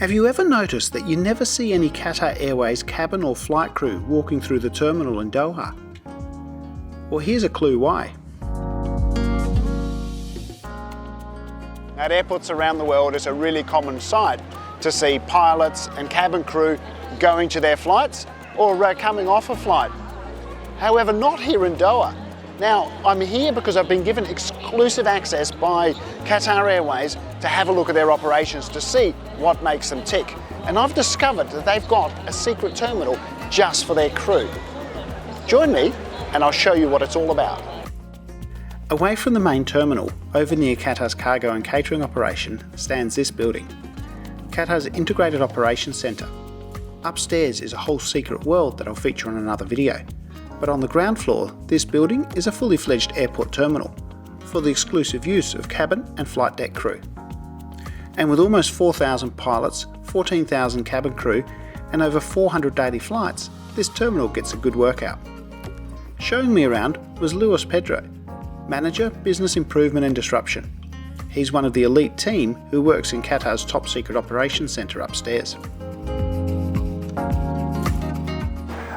Have you ever noticed that you never see any Qatar Airways cabin or flight crew walking through the terminal in Doha? Well, here's a clue why. At airports around the world, it's a really common sight to see pilots and cabin crew going to their flights or coming off a flight. However, not here in Doha. Now, I'm here because I've been given exclusive access by Qatar Airways to have a look at their operations to see what makes them tick. And I've discovered that they've got a secret terminal just for their crew. Join me and I'll show you what it's all about. Away from the main terminal, over near Qatar's cargo and catering operation, stands this building, Qatar's Integrated Operations Centre. Upstairs is a whole secret world that I'll feature on another video. But on the ground floor, this building is a fully fledged airport terminal for the exclusive use of cabin and flight deck crew. And with almost 4,000 pilots, 14,000 cabin crew and over 400 daily flights, this terminal gets a good workout. Showing me around was Luis Pedro, Manager, Business Improvement and Disruption. He's one of the elite team who works in Qatar's top secret operations centre upstairs.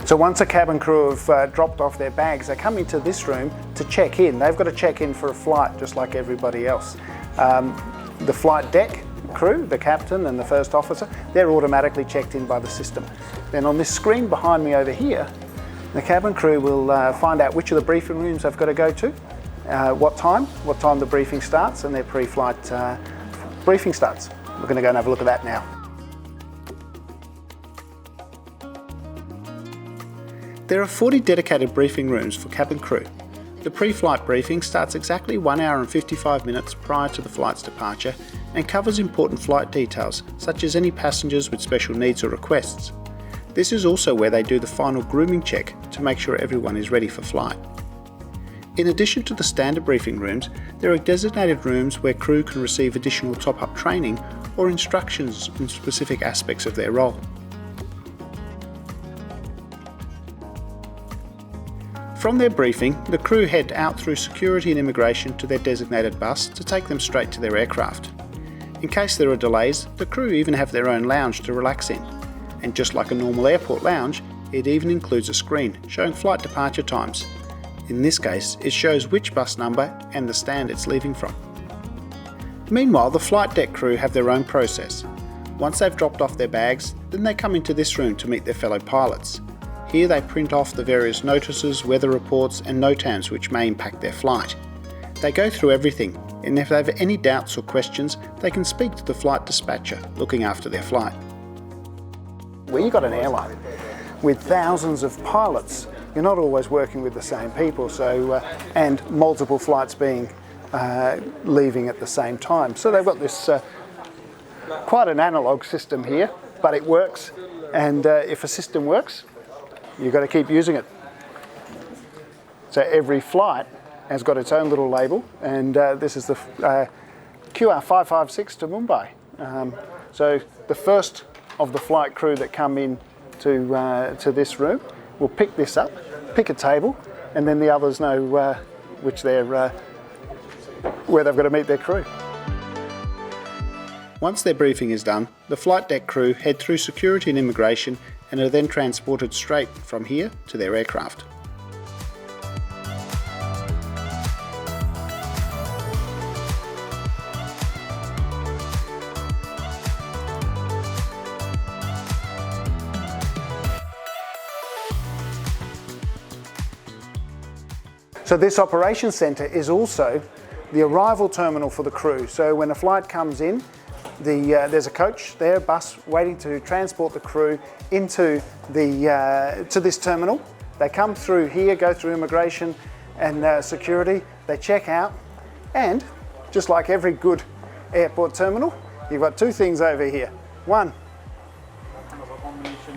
So once a cabin crew have dropped off their bags, they come into this room to check in. They've got to check in for a flight just like everybody else. The flight deck crew, the captain and the first officer, they're automatically checked in by the system. Then on this screen behind me over here, the cabin crew will find out which of the briefing rooms they've got to go to, what time the briefing starts, and their pre-flight briefing starts. We're going to go and have a look at that now. There are 40 dedicated briefing rooms for cabin crew. The pre-flight briefing starts exactly 1 hour and 55 minutes prior to the flight's departure and covers important flight details such as any passengers with special needs or requests. This is also where they do the final grooming check to make sure everyone is ready for flight. In addition to the standard briefing rooms, there are designated rooms where crew can receive additional top-up training or instructions on specific aspects of their role. From their briefing, the crew head out through security and immigration to their designated bus to take them straight to their aircraft. In case there are delays, the crew even have their own lounge to relax in. And just like a normal airport lounge, it even includes a screen showing flight departure times. In this case, it shows which bus number and the stand it's leaving from. Meanwhile, the flight deck crew have their own process. Once they've dropped off their bags, then they come into this room to meet their fellow pilots. Here they print off the various notices, weather reports and NOTAMs which may impact their flight. They go through everything, and if they have any doubts or questions, they can speak to the flight dispatcher looking after their flight. When you've got an airline with thousands of pilots, you're not always working with the same people, and multiple flights being leaving at the same time. So they've got this quite an analogue system here, but it works, and if a system works, you've got to keep using it. So every flight has got its own little label, and this is the QR 556 to Mumbai. So the first of the flight crew that come in to this room will pick this up, pick a table, and then the others know where they've got to meet their crew. Once their briefing is done, the flight deck crew head through security and immigration and are then transported straight from here to their aircraft. So this operations centre is also the arrival terminal for the crew. So when a flight comes in, there's a coach there, a bus waiting to transport the crew into to this terminal. They come through here, go through immigration and security. They check out, and just like every good airport terminal, you've got two things over here. One,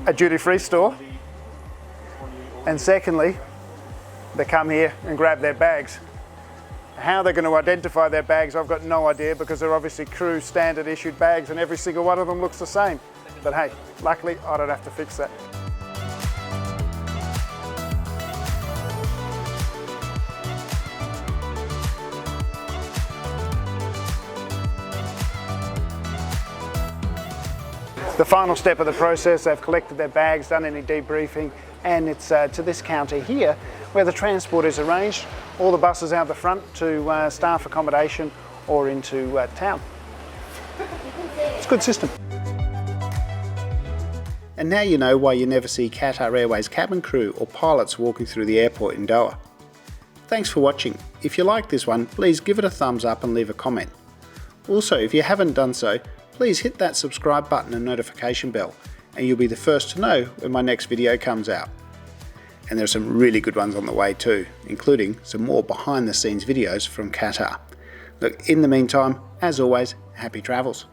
a duty-free store, and secondly, they come here and grab their bags. How they're going to identify their bags, I've got no idea, because they're obviously crew standard issued bags and every single one of them looks the same. But hey, luckily I don't have to fix that. The final step of the process, they've collected their bags, done any debriefing, and it's to this counter here where the transport is arranged. All the buses out the front to staff accommodation or into town. It's a good system. And now you know why you never see Qatar Airways cabin crew or pilots walking through the airport in Doha. Thanks for watching. If you like this one, please give it a thumbs up and leave a comment. Also, if you haven't done so, please hit that subscribe button and notification bell, and you'll be the first to know when my next video comes out. And there are some really good ones on the way too, including some more behind the scenes videos from Qatar. Look, in the meantime, as always, happy travels.